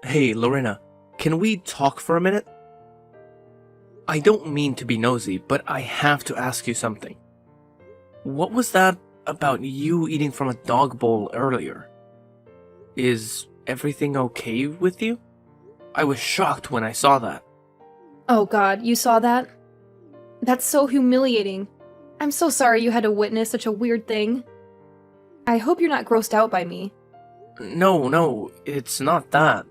Hey, Lorena, can we talk for a minute? I don't mean to be nosy, but I have to ask you something. What was that about you eating from a dog bowl earlier? Is everything okay with you? I was shocked when I saw that. Oh god, you saw that? That's so humiliating. I'm so sorry you had to witness such a weird thing. I hope you're not grossed out by me. No, it's not that.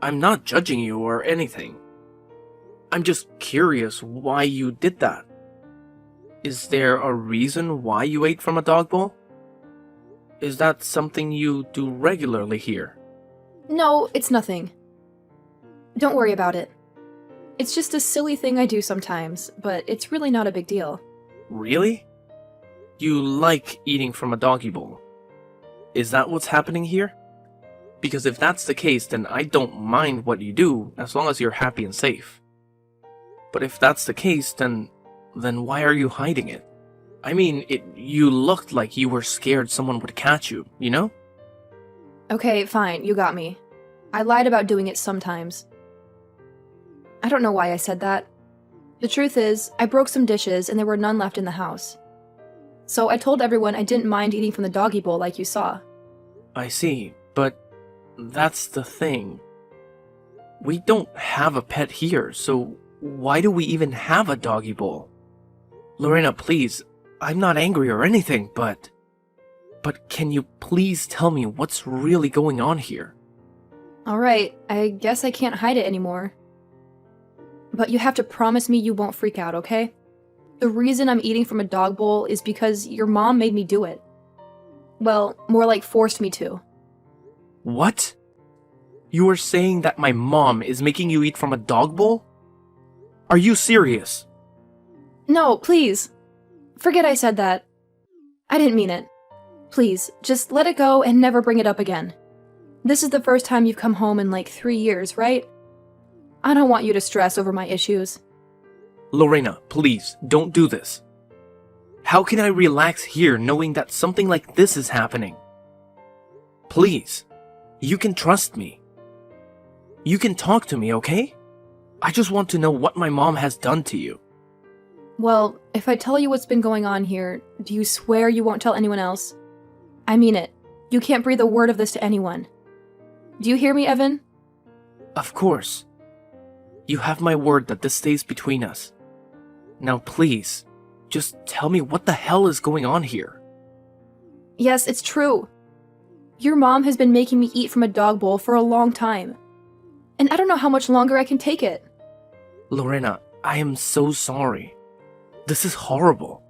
I'm not judging you or anything. I'm just curious why you did that. Is there a reason why you ate from a dog bowl? Is that something you do regularly here? No, it's nothing. Don't worry about it. It's just a silly thing I do sometimes, but it's really not a big deal. Really? You like eating from a doggy bowl? Is that what's happening here? Because if that's the case, then I don't mind what you do as long as you're happy and safe. But if that's the case, then why are you hiding it? I mean, you looked like you were scared someone would catch you, you know? Okay, fine, you got me. I lied about doing it sometimes. I don't know why I said that. The truth is, I broke some dishes and there were none left in the house. So I told everyone I didn't mind eating from the doggy bowl like you saw. I see, but that's the thing. We don't have a pet here, so why do we even have a doggy bowl? Lorena, please, I'm not angry or anything, but can you please tell me what's really going on here? Alright, I guess I can't hide it anymore. But you have to promise me you won't freak out, okay? The reason I'm eating from a dog bowl is because your mom made me do it. Well, more like forced me to. What? You are saying that my mom is making you eat from a dog bowl? Are you serious? No, please. Forget I said that. I didn't mean it. Please, just let it go and never bring it up again. This is the first time you've come home in like 3 years, right? I don't want you to stress over my issues. Lorena, please, don't do this. How can I relax here knowing that something like this is happening? Please, you can trust me. You can talk to me, okay? I just want to know what my mom has done to you. Well, if I tell you what's been going on here, do you swear you won't tell anyone else? I mean it. You can't breathe a word of this to anyone. Do you hear me, Evan? Of course. You have my word that this stays between us. Now please, just tell me what the hell is going on here. Yes, it's true. Your mom has been making me eat from a dog bowl for a long time. And I don't know how much longer I can take it. Lorena, I am so sorry. This is horrible.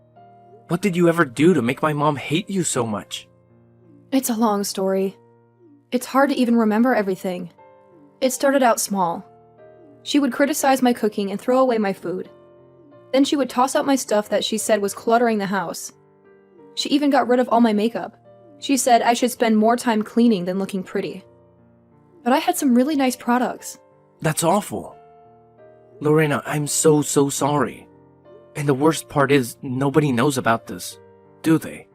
What did you ever do to make my mom hate you so much? It's a long story. It's hard to even remember everything. It started out small. She would criticize my cooking and throw away my food. Then she would toss out my stuff that she said was cluttering the house. She even got rid of all my makeup. She said I should spend more time cleaning than looking pretty. But I had some really nice products. That's awful. Lorena, I'm so sorry. And the worst part is, nobody knows about this, do they?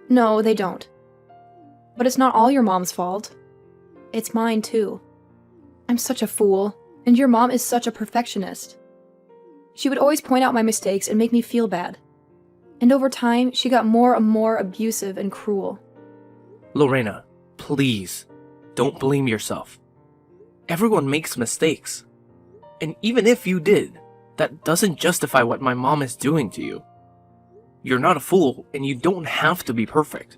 No, they don't. But it's not all your mom's fault. It's mine too. I'm such a fool, and your mom is such a perfectionist. She would always point out my mistakes and make me feel bad. And over time, she got more and more abusive and cruel. Lorena, please, don't blame yourself. Everyone makes mistakes. And even if you did, that doesn't justify what my mom is doing to you. You're not a fool, and you don't have to be perfect.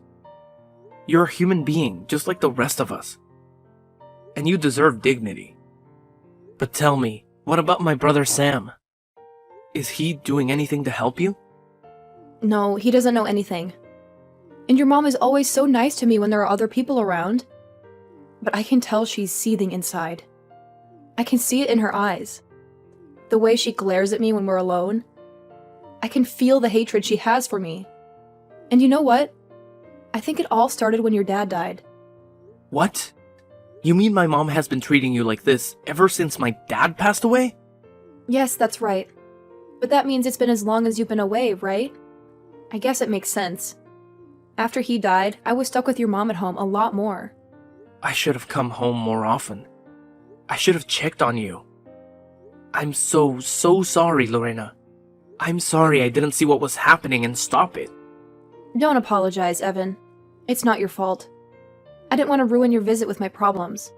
You're a human being, just like the rest of us. And you deserve dignity. But tell me, what about my brother Sam? Is he doing anything to help you? No, he doesn't know anything. And your mom is always so nice to me when there are other people around. But I can tell she's seething inside. I can see it in her eyes. The way she glares at me when we're alone. I can feel the hatred she has for me. And you know what? I think it all started when your dad died. What? You mean my mom has been treating you like this ever since my dad passed away? Yes, that's right. But that means it's been as long as you've been away, right? I guess it makes sense. After he died, I was stuck with your mom at home a lot more. I should have come home more often. I should have checked on you. I'm so sorry, Lorena. I'm sorry I didn't see what was happening and stop it. Don't apologize, Evan. It's not your fault. I didn't want to ruin your visit with my problems.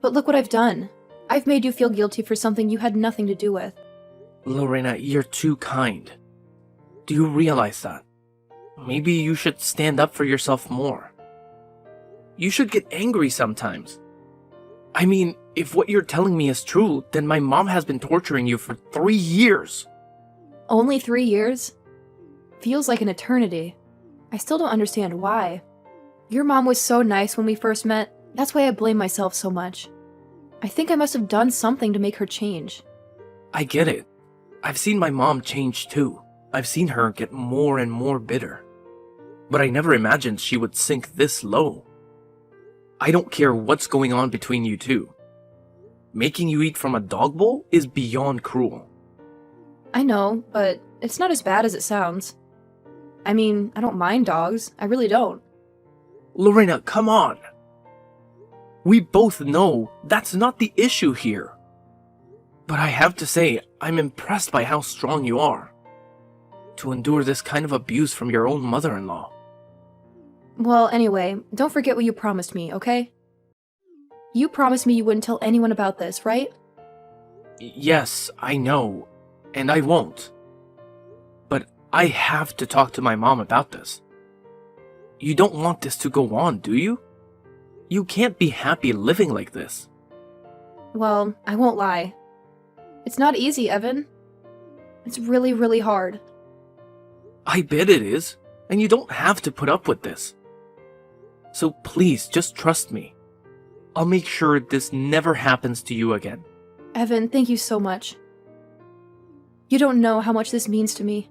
But look what I've done. I've made you feel guilty for something you had nothing to do with. Lorena, you're too kind. Do you realize that? Maybe you should stand up for yourself more. You should get angry sometimes. I mean, if what you're telling me is true, then my mom has been torturing you for 3 years. Only 3 years? Feels like an eternity. I still don't understand why. Your mom was so nice when we first met. That's why I blame myself so much. I think I must have done something to make her change. I get it. I've seen my mom change too. I've seen her get more and more bitter. But I never imagined she would sink this low. I don't care what's going on between you two. Making you eat from a dog bowl is beyond cruel. I know, but it's not as bad as it sounds. I mean, I don't mind dogs. I really don't. Lorena, come on. We both know that's not the issue here. But I have to say, I'm impressed by how strong you are. To endure this kind of abuse from your own mother-in-law. Well, anyway, don't forget what you promised me, okay? You promised me you wouldn't tell anyone about this, right? Yes, I know, and I won't. But I have to talk to my mom about this. You don't want this to go on, do you? You can't be happy living like this. Well, I won't lie. It's not easy, Evan. It's really, really hard. I bet it is, and you don't have to put up with this. So please, just trust me. I'll make sure this never happens to you again. Evan, thank you so much. You don't know how much this means to me.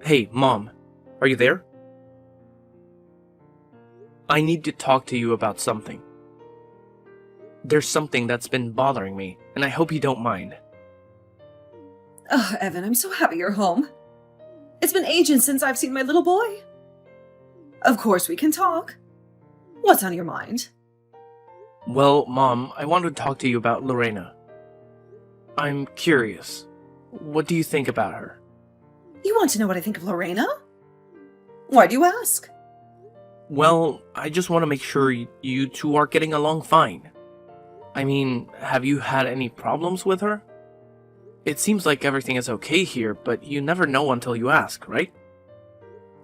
Hey, Mom, are you there? I need to talk to you about something. There's something that's been bothering me, and I hope you don't mind. Oh, Evan, I'm so happy you're home. It's been ages since I've seen my little boy. Of course we can talk. What's on your mind? Well, Mom, I want to talk to you about Lorena. I'm curious. What do you think about her? You want to know what I think of Lorena? Why do you ask? Well, I just want to make sure you two are getting along fine. I mean, have you had any problems with her? It seems like everything is okay here, but you never know until you ask, right?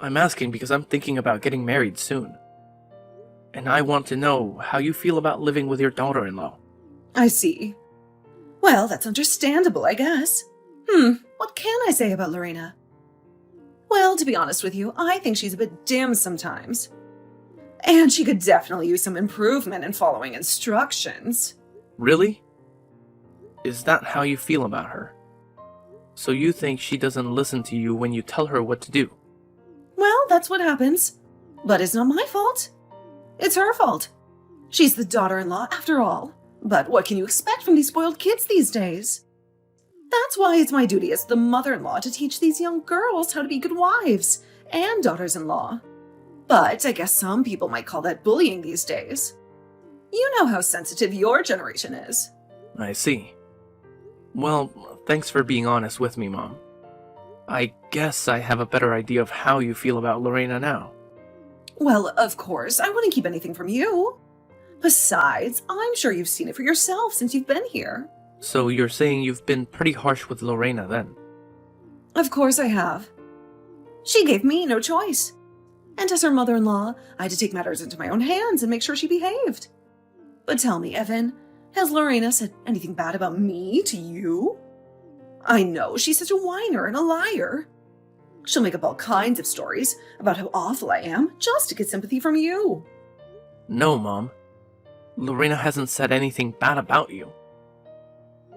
I'm asking because I'm thinking about getting married soon. And I want to know how you feel about living with your daughter-in-law. I see. Well, that's understandable, I guess. What can I say about Lorena? Well, to be honest with you, I think she's a bit dim sometimes. And she could definitely use some improvement in following instructions. Really? Is that how you feel about her? So you think she doesn't listen to you when you tell her what to do? Well, that's what happens. But it's not my fault. It's her fault. She's the daughter-in-law after all. But what can you expect from these spoiled kids these days? That's why it's my duty as the mother-in-law to teach these young girls how to be good wives and daughters-in-law. But I guess some people might call that bullying these days. You know how sensitive your generation is. I see. Well, thanks for being honest with me, Mom. I guess I have a better idea of how you feel about Lorena now. Well, of course, I wouldn't keep anything from you. Besides, I'm sure you've seen it for yourself since you've been here. So you're saying you've been pretty harsh with Lorena then? Of course I have. She gave me no choice. And as her mother-in-law, I had to take matters into my own hands and make sure she behaved. But tell me, Evan, has Lorena said anything bad about me to you? I know she's such a whiner and a liar. She'll make up all kinds of stories about how awful I am just to get sympathy from you. No, Mom. Lorena hasn't said anything bad about you.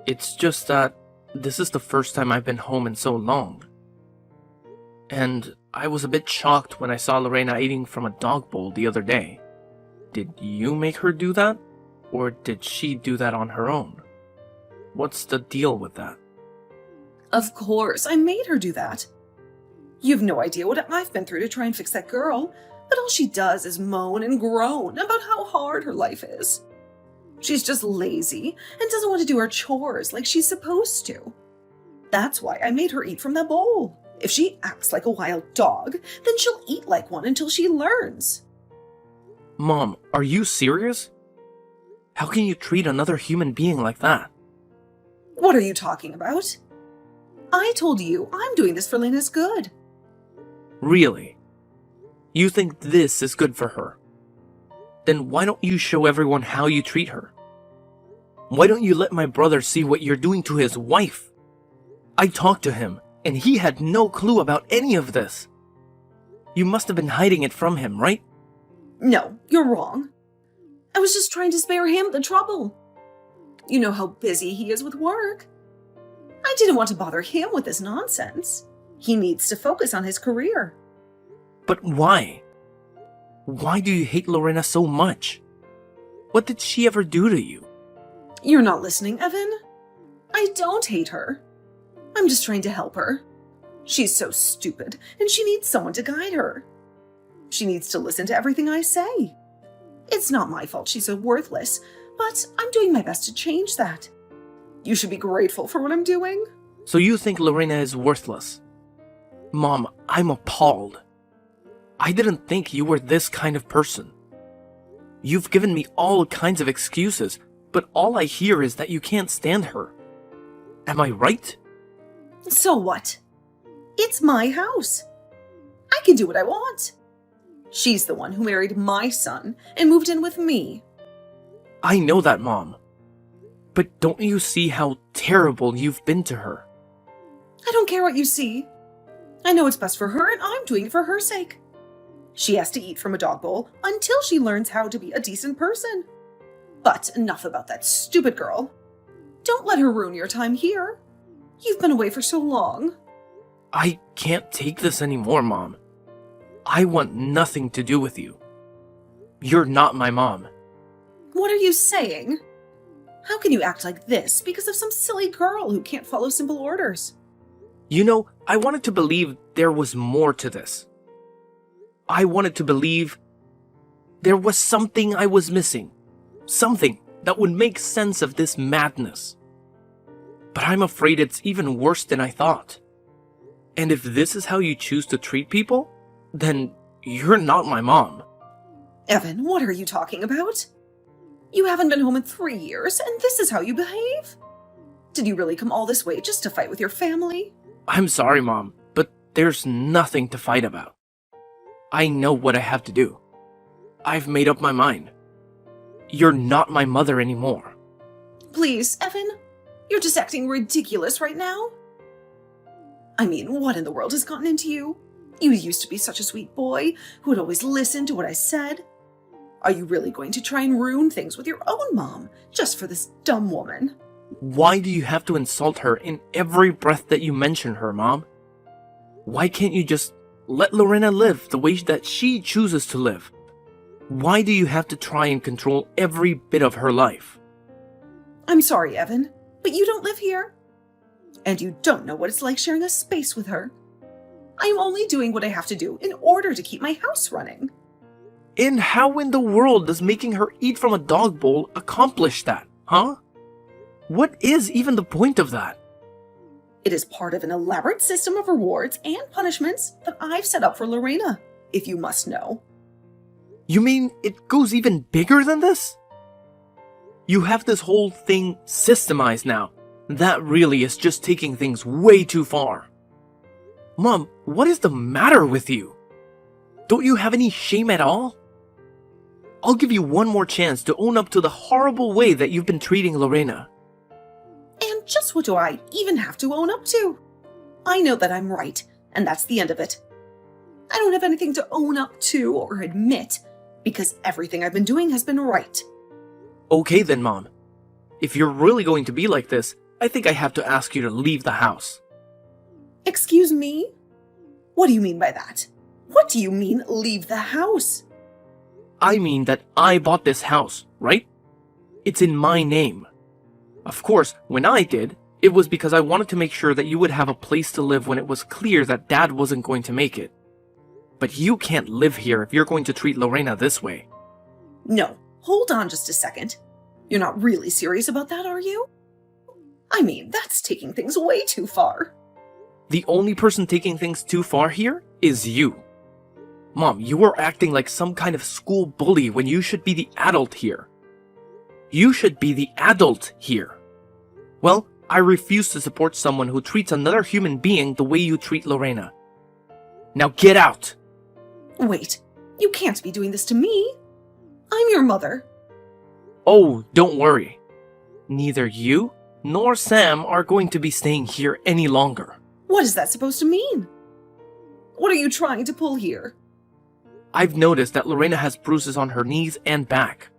It's just that this is the first time I've been home in so long. And I was a bit shocked when I saw Lorena eating from a dog bowl the other day. Did you make her do that? Or did she do that on her own? What's the deal with that? Of course, I made her do that. You've no idea what I've been through to try and fix that girl, But all she does is moan and groan about how hard her life is. She's just lazy and doesn't want to do her chores like she's supposed to. That's why I made her eat from the bowl. If she acts like a wild dog, then she'll eat like one until she learns. Mom, are you serious? How can you treat another human being like that? What are you talking about? I told you I'm doing this for Lena's good. Really? You think this is good for her? Then why don't you show everyone how you treat her? Why don't you let my brother see what you're doing to his wife? I talked to him, and he had no clue about any of this. You must have been hiding it from him, right? No, you're wrong. I was just trying to spare him the trouble. You know how busy he is with work. I didn't want to bother him with this nonsense. He needs to focus on his career. But why? Why do you hate Lorena so much? What did she ever do to you? You're not listening, Evan. I don't hate her. I'm just trying to help her. She's so stupid, and she needs someone to guide her. She needs to listen to everything I say. It's not my fault she's so worthless, but I'm doing my best to change that. You should be grateful for what I'm doing. So you think Lorena is worthless? Mom, I'm appalled. I didn't think you were this kind of person. You've given me all kinds of excuses, but all I hear is that you can't stand her. Am I right? So what? It's my house. I can do what I want. She's the one who married my son and moved in with me. I know that, Mom. But don't you see how terrible you've been to her? I don't care what you see. I know it's best for her, and I'm doing it for her sake. She has to eat from a dog bowl until she learns how to be a decent person. But enough about that stupid girl. Don't let her ruin your time here. You've been away for so long. I can't take this anymore, Mom. I want nothing to do with you. You're not my mom. What are you saying? How can you act like this because of some silly girl who can't follow simple orders? You know, I wanted to believe there was more to this. I wanted to believe there was something I was missing. Something that would make sense of this madness. But I'm afraid it's even worse than I thought. And if this is how you choose to treat people, then you're not my mom. Evan, what are you talking about? You haven't been home in 3 years, and this is how you behave? Did you really come all this way just to fight with your family? I'm sorry, Mom, but there's nothing to fight about. I know what I have to do. I've made up my mind. You're not my mother anymore. Please, Evan, you're just acting ridiculous right now. I mean, what in the world has gotten into you? You used to be such a sweet boy who would always listen to what I said. Are you really going to try and ruin things with your own mom just for this dumb woman? Why do you have to insult her in every breath that you mention her, Mom? Why can't you just let Lorena live the way that she chooses to live? Why do you have to try and control every bit of her life? I'm sorry, Evan, but you don't live here. And you don't know what it's like sharing a space with her. I'm only doing what I have to do in order to keep my house running. And how in the world does making her eat from a dog bowl accomplish that, huh? What is even the point of that? It is part of an elaborate system of rewards and punishments that I've set up for Lorena, if you must know. You mean it goes even bigger than this? You have this whole thing systemized now. That really is just taking things way too far. Mom, what is the matter with you? Don't you have any shame at all? I'll give you one more chance to own up to the horrible way that you've been treating Lorena. And just what do I even have to own up to? I know that I'm right, and that's the end of it. I don't have anything to own up to or admit, because everything I've been doing has been right. Okay then, Mom. If you're really going to be like this, I think I have to ask you to leave the house. Excuse me? What do you mean by that? What do you mean, leave the house? I mean that I bought this house, right? It's in my name. Of course, when I did, it was because I wanted to make sure that you would have a place to live when it was clear that Dad wasn't going to make it. But you can't live here if you're going to treat Lorena this way. No, hold on just a second. You're not really serious about that, are you? I mean, that's taking things way too far. The only person taking things too far here is you. Mom, you are acting like some kind of school bully when you should be the adult here. You should be the adult here. Well, I refuse to support someone who treats another human being the way you treat Lorena. Now get out! Wait, you can't be doing this to me. I'm your mother. Oh, don't worry. Neither you nor Sam are going to be staying here any longer. What is that supposed to mean? What are you trying to pull here? I've noticed that Lorena has bruises on her knees and back.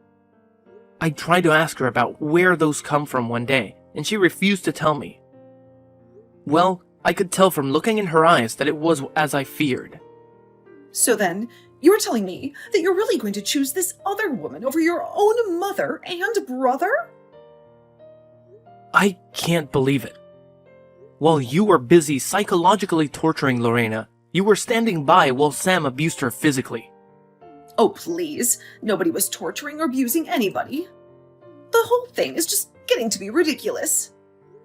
I tried to ask her about where those come from one day, and she refused to tell me. Well, I could tell from looking in her eyes that it was as I feared. So then, you're telling me that you're really going to choose this other woman over your own mother and brother? I can't believe it. While you were busy psychologically torturing Lorena, you were standing by while Sam abused her physically. Oh, please. Nobody was torturing or abusing anybody. The whole thing is just getting to be ridiculous.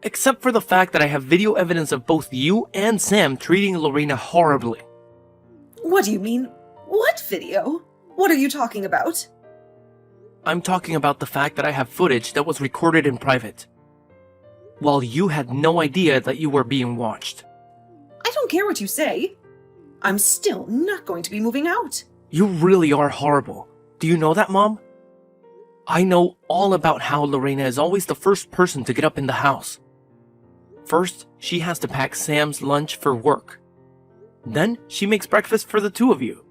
Except for the fact that I have video evidence of both you and Sam treating Lorena horribly. What do you mean? What video? What are you talking about? I'm talking about the fact that I have footage that was recorded in private, while you had no idea that you were being watched. I don't care what you say. I'm still not going to be moving out. You really are horrible. Do you know that, Mom? I know all about how Lorena is always the first person to get up in the house. First, she has to pack Sam's lunch for work. Then, she makes breakfast for the two of you.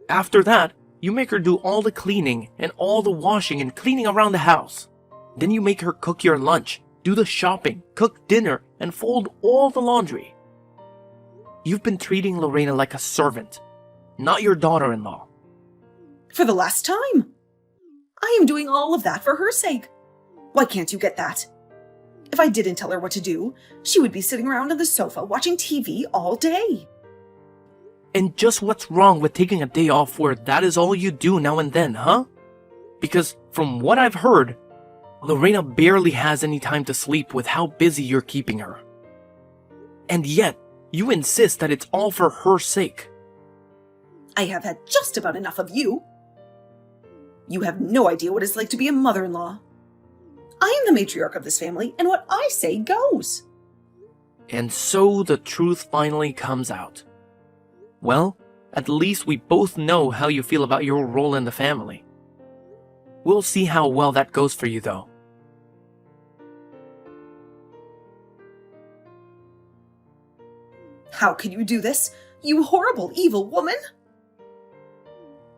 After that, you make her do all the cleaning and all the washing and cleaning around the house. Then you make her cook your lunch, do the shopping, cook dinner, and fold all the laundry. You've been treating Lorena like a servant, not your daughter-in-law. For the last time. I am doing all of that for her sake. Why can't you get that? If I didn't tell her what to do, she would be sitting around on the sofa watching TV all day. And just what's wrong with taking a day off where that is all you do now and then, huh? Because from what I've heard, Lorena barely has any time to sleep with how busy you're keeping her. And yet, you insist that it's all for her sake. I have had just about enough of you. You have no idea what it's like to be a mother-in-law. I am the matriarch of this family, and what I say goes. And so the truth finally comes out. Well, at least we both know how you feel about your role in the family. We'll see how well that goes for you, though. How can you do this, you horrible, evil woman?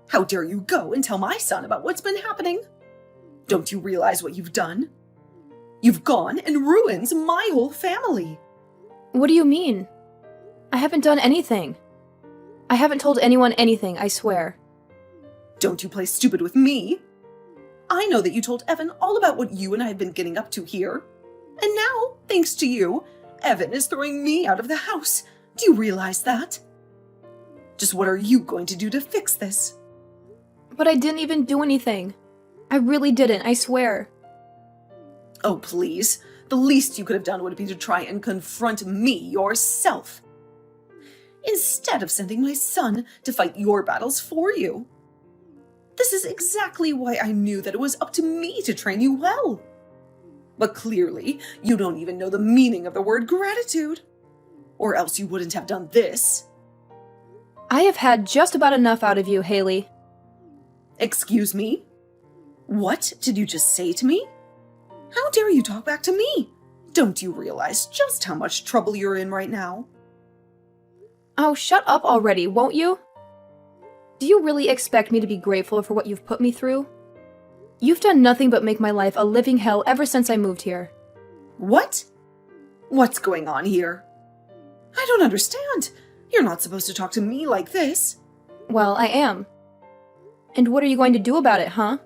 How dare you go and tell my son about what's been happening? Don't you realize what you've done? You've gone and ruined my whole family. What do you mean? I haven't done anything. I haven't told anyone anything, I swear. Don't you play stupid with me. I know that you told Evan all about what you and I have been getting up to here. And now, thanks to you, Evan is throwing me out of the house. Do you realize that? Just what are you going to do to fix this? But I didn't even do anything. I really didn't, I swear. Oh, please. The least you could have done would be to try and confront me yourself, instead of sending my son to fight your battles for you. This is exactly why I knew that it was up to me to train you well. But clearly, you don't even know the meaning of the word gratitude. Or else you wouldn't have done this. I have had just about enough out of you, Haley. Excuse me? What did you just say to me? How dare you talk back to me? Don't you realize just how much trouble you're in right now? Oh, shut up already, won't you? Do you really expect me to be grateful for what you've put me through? You've done nothing but make my life a living hell ever since I moved here. What? What's going on here? I don't understand. You're not supposed to talk to me like this. Well, I am. And what are you going to do about it, huh?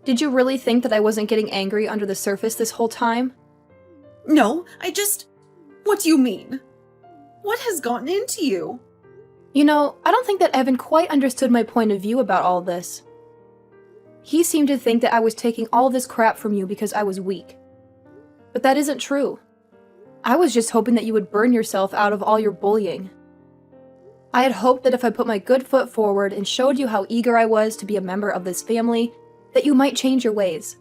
Did you really think that I wasn't getting angry under the surface this whole time? No, What do you mean? What has gotten into you? You know, I don't think that Evan quite understood my point of view about all this. He seemed to think that I was taking all this crap from you because I was weak. But that isn't true. I was just hoping that you would burn yourself out of all your bullying. I had hoped that if I put my good foot forward and showed you how eager I was to be a member of this family, that you might change your ways.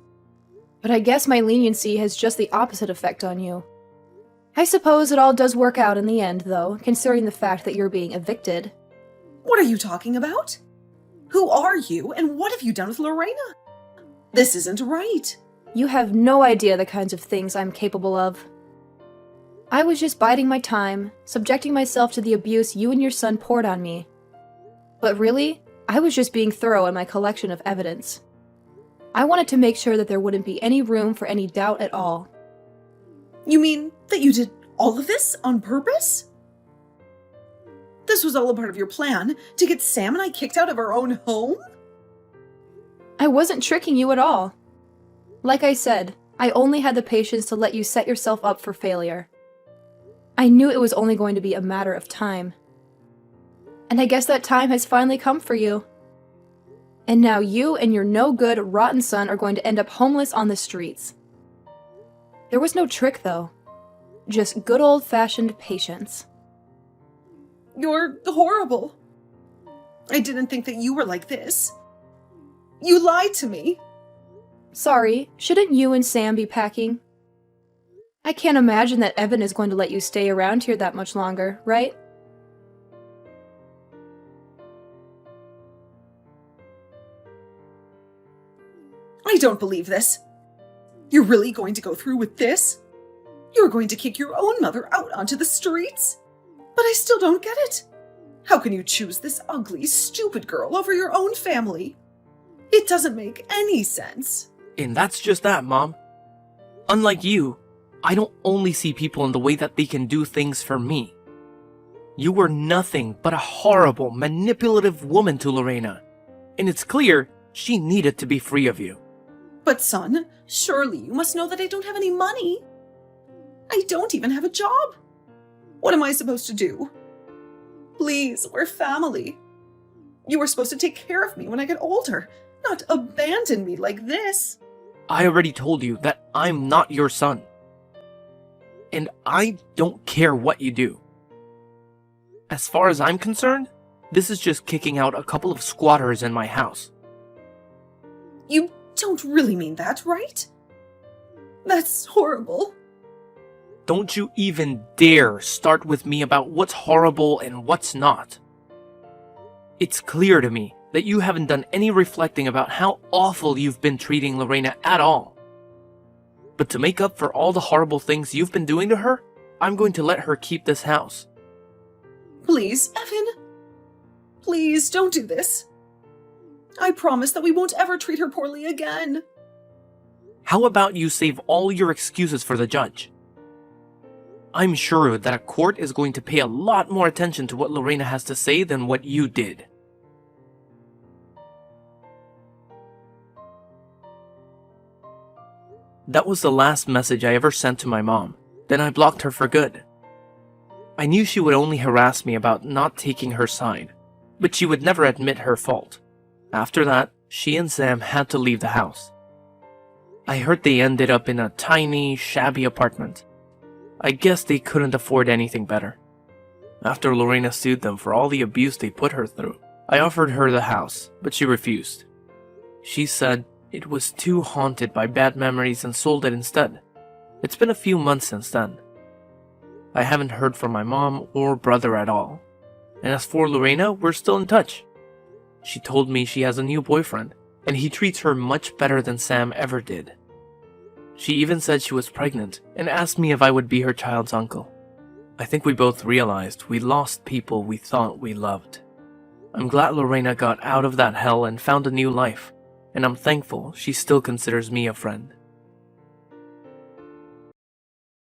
But I guess my leniency has just the opposite effect on you. I suppose it all does work out in the end, though, considering the fact that you're being evicted. What are you talking about? Who are you, and what have you done with Lorena? This isn't right. You have no idea the kinds of things I'm capable of. I was just biding my time, subjecting myself to the abuse you and your son poured on me. But really, I was just being thorough in my collection of evidence. I wanted to make sure that there wouldn't be any room for any doubt at all. You mean that you did all of this on purpose? This was all a part of your plan to get Sam and I kicked out of our own home? I wasn't tricking you at all. Like I said, I only had the patience to let you set yourself up for failure. I knew it was only going to be a matter of time. And I guess that time has finally come for you. And now you and your no-good, rotten son are going to end up homeless on the streets. There was no trick, though. Just good old-fashioned patience. You're horrible. I didn't think that you were like this. You lied to me. Sorry, shouldn't you and Sam be packing? I can't imagine that Evan is going to let you stay around here that much longer, right? I don't believe this. You're really going to go through with this? You're going to kick your own mother out onto the streets? But I still don't get it. How can you choose this ugly, stupid girl over your own family? It doesn't make any sense. And that's just that, Mom. Unlike you, I don't only see people in the way that they can do things for me. You were nothing but a horrible, manipulative woman to Lorena. And it's clear she needed to be free of you. But son, surely you must know that I don't have any money. I don't even have a job. What am I supposed to do? Please, we're family. You were supposed to take care of me when I get older, not abandon me like this. I already told you that I'm not your son. And I don't care what you do. As far as I'm concerned, this is just kicking out a couple of squatters in my house. You don't really mean that, right? That's horrible. Don't you even dare start with me about what's horrible and what's not. It's clear to me that you haven't done any reflecting about how awful you've been treating Lorena at all. But to make up for all the horrible things you've been doing to her, I'm going to let her keep this house. Please, Evan. Please, don't do this. I promise that we won't ever treat her poorly again. How about you save all your excuses for the judge? I'm sure that a court is going to pay a lot more attention to what Lorena has to say than what you did. That was the last message I ever sent to my mom. Then I blocked her for good. I knew she would only harass me about not taking her side, but she would never admit her fault. After that, she and Sam had to leave the house. I heard they ended up in a tiny, shabby apartment. I guess they couldn't afford anything better. After Lorena sued them for all the abuse they put her through, I offered her the house, but she refused. She said it was too haunted by bad memories and sold it instead. It's been a few months since then. I haven't heard from my mom or brother at all. And as for Lorena, we're still in touch. She told me she has a new boyfriend, and he treats her much better than Sam ever did. She even said she was pregnant and asked me if I would be her child's uncle. I think we both realized we lost people we thought we loved. I'm glad Lorena got out of that hell and found a new life, and I'm thankful she still considers me a friend.